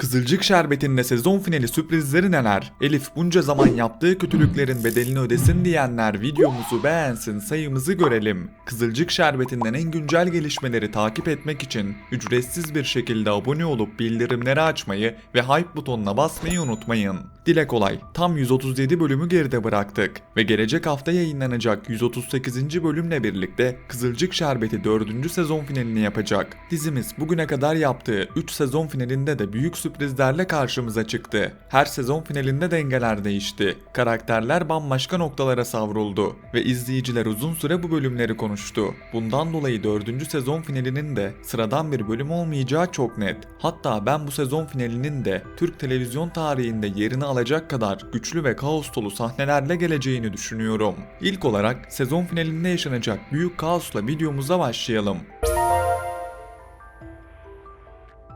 Kızılcık Şerbeti'nde sezon finali sürprizleri neler? Elif bunca zaman yaptığı kötülüklerin bedelini ödesin diyenler videomuzu beğensin, sayımızı görelim. Kızılcık Şerbeti'nden en güncel gelişmeleri takip etmek için ücretsiz bir şekilde abone olup bildirimleri açmayı ve hype butonuna basmayı unutmayın. Dile kolay, tam 137 bölümü geride bıraktık ve gelecek hafta yayınlanacak 138. bölümle birlikte Kızılcık Şerbeti 4. sezon finalini yapacak. Dizimiz bugüne kadar yaptığı 3 sezon finalinde de büyük sürprizlerle karşımıza çıktı. Her sezon finalinde dengeler değişti. Karakterler bambaşka noktalara savruldu ve izleyiciler uzun süre bu bölümleri konuştu. Bundan dolayı 4. sezon finalinin de sıradan bir bölüm olmayacağı çok net. Hatta ben bu sezon finalinin de Türk televizyon tarihinde yerini alacak kadar güçlü ve kaos dolu sahnelerle geleceğini düşünüyorum. İlk olarak sezon finalinde yaşanacak büyük kaosla videomuza başlayalım.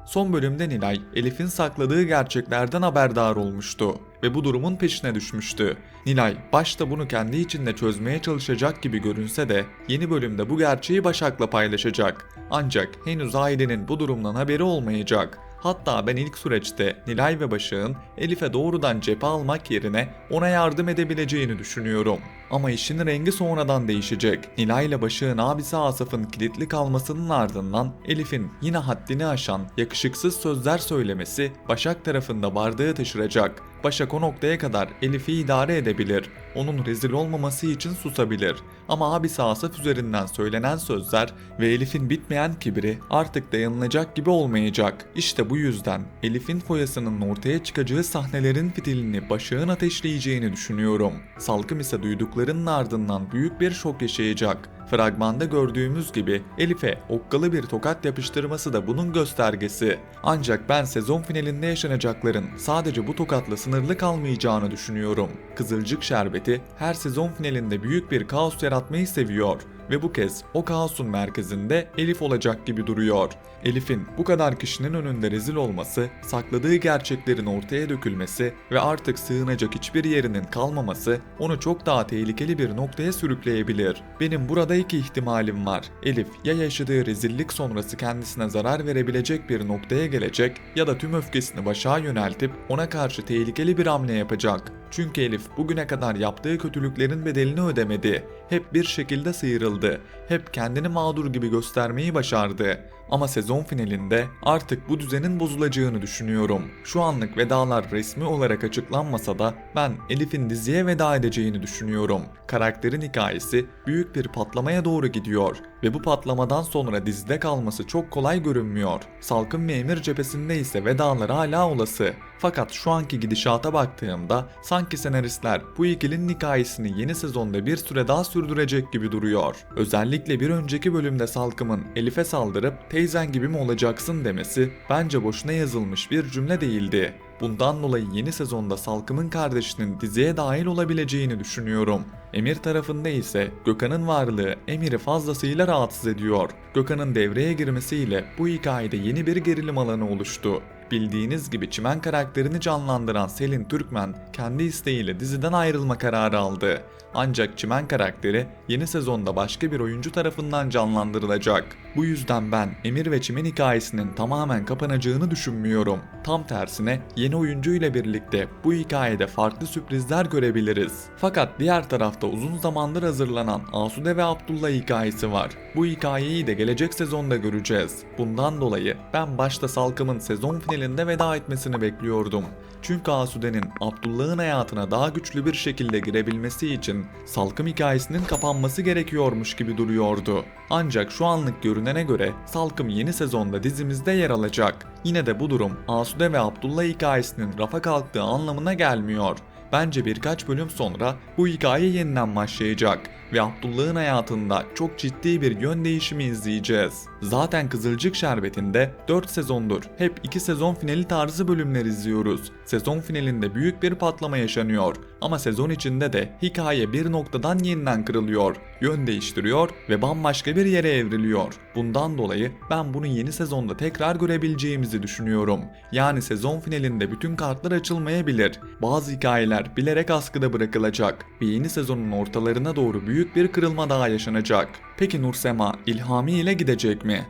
Son bölümde Nilay, Elif'in sakladığı gerçeklerden haberdar olmuştu ve bu durumun peşine düşmüştü. Nilay, başta bunu kendi içinde çözmeye çalışacak gibi görünse de yeni bölümde bu gerçeği Başak'la paylaşacak. Ancak henüz ailenin bu durumdan haberi olmayacak. Hatta ben ilk süreçte Nilay ve Başak'ın Elif'e doğrudan cephe almak yerine ona yardım edebileceğini düşünüyorum. Ama işin rengi sonradan değişecek. Nilay ile Başak'ın abisi Asaf'ın kilitli kalmasının ardından Elif'in yine haddini aşan yakışıksız sözler söylemesi Başak tarafında bardağı taşıracak. Başak o noktaya kadar Elif'i idare edebilir, onun rezil olmaması için susabilir. Ama abisi Asaf üzerinden söylenen sözler ve Elif'in bitmeyen kibri artık dayanılacak gibi olmayacak. İşte bu yüzden Elif'in foyasının ortaya çıkacağı sahnelerin fitilini Başak'ın ateşleyeceğini düşünüyorum. Salkım ise duyduklarının ardından büyük bir şok yaşayacak. Fragmanda gördüğümüz gibi Elif'e okkalı bir tokat yapıştırması da bunun göstergesi. Ancak ben sezon finalinde yaşanacakların sadece bu tokatla sınırlı kalmayacağını düşünüyorum. Kızılcık Şerbeti her sezon finalinde büyük bir kaos yaratmayı seviyor ve bu kez o kaosun merkezinde Elif olacak gibi duruyor. Elif'in bu kadar kişinin önünde rezil olması, sakladığı gerçeklerin ortaya dökülmesi ve artık sığınacak hiçbir yerinin kalmaması onu çok daha tehlikeli bir noktaya sürükleyebilir. Benim burada iki ihtimalim var. Elif ya yaşadığı rezillik sonrası kendisine zarar verebilecek bir noktaya gelecek ya da tüm öfkesini Başak'a yöneltip ona karşı tehlikeli bir hamle yapacak. Çünkü Elif bugüne kadar yaptığı kötülüklerin bedelini ödemedi. Hep bir şekilde sıyrıldı. Hep kendini mağdur gibi göstermeyi başardı. Ama sezon finalinde artık bu düzenin bozulacağını düşünüyorum. Şu anlık vedalar resmi olarak açıklanmasa da ben Elif'in diziye veda edeceğini düşünüyorum. Karakterin hikayesi büyük bir patlamaya doğru gidiyor ve bu patlamadan sonra dizide kalması çok kolay görünmüyor. Salkım ve Emir cephesinde ise vedalar hala olası. Fakat şu anki gidişata baktığımda sanki senaristler bu ikilinin hikayesini yeni sezonda bir süre daha sürdürecek gibi duruyor. Özellikle bir önceki bölümde Salkım'ın Elif'e saldırıp "teyzen gibi mi olacaksın" demesi bence boşuna yazılmış bir cümle değildi. Bundan dolayı yeni sezonda Salkım'ın kardeşinin diziye dahil olabileceğini düşünüyorum. Emir tarafında ise Gökhan'ın varlığı Emir'i fazlasıyla rahatsız ediyor. Gökhan'ın devreye girmesiyle bu hikayede yeni bir gerilim alanı oluştu. Bildiğiniz gibi Çimen karakterini canlandıran Selin Türkmen kendi isteğiyle diziden ayrılma kararı aldı. Ancak Çimen karakteri yeni sezonda başka bir oyuncu tarafından canlandırılacak. Bu yüzden ben Emir ve Çimen hikayesinin tamamen kapanacağını düşünmüyorum. Tam tersine yeni oyuncu ile birlikte bu hikayede farklı sürprizler görebiliriz. Fakat diğer tarafta uzun zamandır hazırlanan Asude ve Abdullah hikayesi var. Bu hikayeyi de gelecek sezonda göreceğiz. Bundan dolayı ben başta Salkım'ın sezon finalinde veda etmesini bekliyordum. Çünkü Asude'nin Abdullah'ın hayatına daha güçlü bir şekilde girebilmesi için Salkım hikayesinin kapanması gerekiyormuş gibi duruyordu. Ancak şu anlık görünene göre Salkım yeni sezonda dizimizde yer alacak. Yine de bu durum Asude ve Abdullah hikayesinin rafa kalktığı anlamına gelmiyor. Bence birkaç bölüm sonra bu hikaye yeniden başlayacak ve Abdullah'ın hayatında çok ciddi bir yön değişimi izleyeceğiz. Zaten Kızılcık Şerbeti'nde 4 sezondur hep 2 sezon finali tarzı bölümler izliyoruz. Sezon finalinde büyük bir patlama yaşanıyor ama sezon içinde de hikaye bir noktadan yeniden kırılıyor, yön değiştiriyor ve bambaşka bir yere evriliyor. Bundan dolayı ben bunu yeni sezonda tekrar görebileceğimizi düşünüyorum. Yani sezon finalinde bütün kartlar açılmayabilir. Bazı hikayeler bilerek askıda bırakılacak ve yeni sezonun ortalarına doğru büyük bir kırılma daha yaşanacak. Peki Nursema İlhami ile gidecek mi?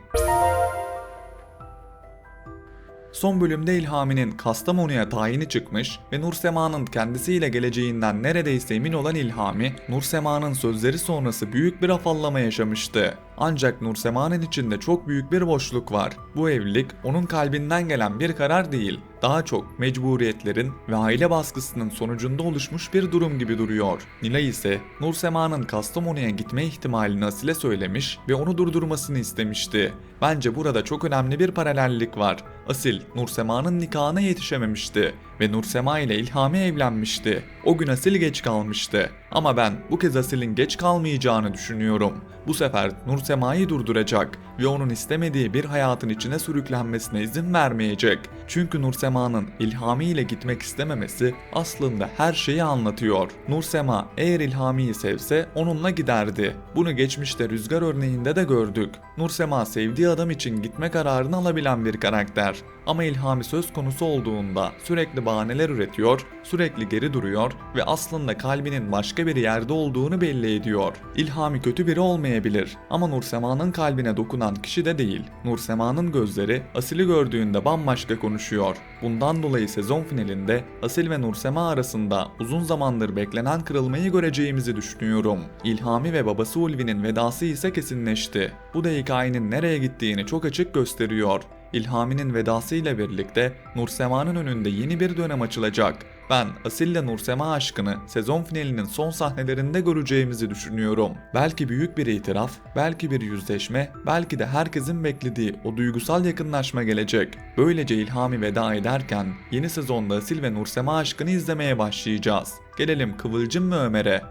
Son bölümde İlhami'nin Kastamonu'ya tayini çıkmış ve Nursema'nın kendisiyle geleceğinden neredeyse emin olan İlhami, Nursema'nın sözleri sonrası büyük bir afallama yaşamıştı. Ancak Nursema'nın içinde çok büyük bir boşluk var. Bu evlilik onun kalbinden gelen bir karar değil, daha çok mecburiyetlerin ve aile baskısının sonucunda oluşmuş bir durum gibi duruyor. Nilay ise Nursema'nın Kastamonu'ya gitme ihtimalini Asil'e söylemiş ve onu durdurmasını istemişti. Bence burada çok önemli bir paralellik var. Asil, Nursema'nın nikahına yetişememişti ve Nursema ile İlhami evlenmişti. O gün Asil geç kalmıştı. Ama ben bu kez Asil'in geç kalmayacağını düşünüyorum. Bu sefer Nursema'yı durduracak ve onun istemediği bir hayatın içine sürüklenmesine izin vermeyecek. Çünkü Nursema'nın İlhami ile gitmek istememesi aslında her şeyi anlatıyor. Nursema eğer İlhami'yi sevse onunla giderdi. Bunu geçmişte Rüzgar örneğinde de gördük. Nursema sevdiği adam için gitme kararını alabilen bir karakter. Ama İlhami söz konusu olduğunda sürekli bahaneler üretiyor, sürekli geri duruyor ve aslında kalbinin başka bir yerde olduğunu belli ediyor. İlhami kötü biri olmayabilir ama Nursema'nın kalbine dokunan kişi de değil. Nursema'nın gözleri Asil'i gördüğünde bambaşka konuşuyor. Bundan dolayı sezon finalinde Asil ve Nursema arasında uzun zamandır beklenen kırılmayı göreceğimizi düşünüyorum. İlhami ve babası Ulvi'nin vedası ise kesinleşti. Bu da hikayenin nereye gittiğini çok açık gösteriyor. İlhami'nin vedasıyla birlikte Nursema'nın önünde yeni bir dönem açılacak. Ben Asil ile Nursema aşkını sezon finalinin son sahnelerinde göreceğimizi düşünüyorum. Belki büyük bir itiraf, belki bir yüzleşme, belki de herkesin beklediği o duygusal yakınlaşma gelecek. Böylece İlhami veda ederken yeni sezonda Asil ve Nursema aşkını izlemeye başlayacağız. Gelelim Kıvılcım ve Ömer'e.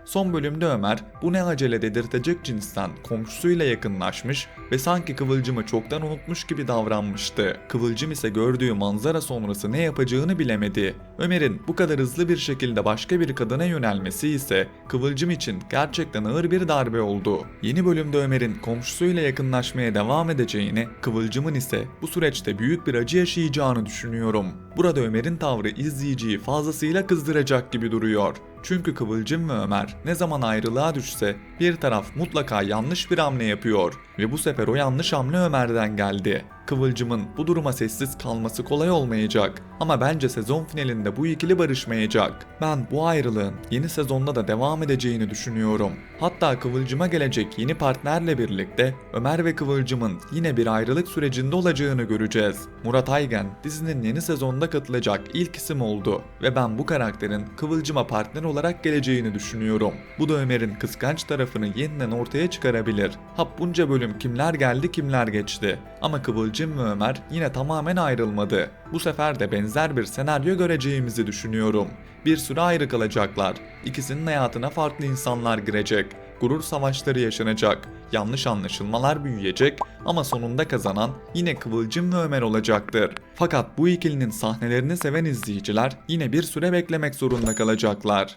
Son bölümde Ömer bu ne acele dedirtecek cinsten komşusuyla yakınlaşmış ve sanki Kıvılcım'ı çoktan unutmuş gibi davranmıştı. Kıvılcım ise gördüğü manzara sonrası ne yapacağını bilemedi. Ömer'in bu kadar hızlı bir şekilde başka bir kadına yönelmesi ise Kıvılcım için gerçekten ağır bir darbe oldu. Yeni bölümde Ömer'in komşusuyla yakınlaşmaya devam edeceğini, Kıvılcım'ın ise bu süreçte büyük bir acı yaşayacağını düşünüyorum. Burada Ömer'in tavrı izleyiciyi fazlasıyla kızdıracak gibi duruyor. Çünkü Kıvılcım ve Ömer ne zaman ayrılığa düşse bir taraf mutlaka yanlış bir hamle yapıyor ve bu sefer o yanlış hamle Ömer'den geldi. Kıvılcım'ın bu duruma sessiz kalması kolay olmayacak ama bence sezon finalinde bu ikili barışmayacak. Ben bu ayrılığın yeni sezonda da devam edeceğini düşünüyorum. Hatta Kıvılcım'a gelecek yeni partnerle birlikte Ömer ve Kıvılcım'ın yine bir ayrılık sürecinde olacağını göreceğiz. Murat Aygen dizinin yeni sezonunda katılacak ilk isim oldu ve ben bu karakterin Kıvılcım'a partner olarak geleceğini düşünüyorum. Bu da Ömer'in kıskanç tarafını yeniden ortaya çıkarabilir. Bunca bölüm kimler geldi kimler geçti ama Kıvılcım ve Ömer yine tamamen ayrılmadı. Bu sefer de benzer bir senaryo göreceğimizi düşünüyorum. Bir süre ayrı kalacaklar. İkisinin hayatına farklı insanlar girecek. Gurur savaşları yaşanacak. Yanlış anlaşılmalar büyüyecek ama sonunda kazanan yine Kıvılcım ve Ömer olacaktır. Fakat bu ikilinin sahnelerini seven izleyiciler yine bir süre beklemek zorunda kalacaklar.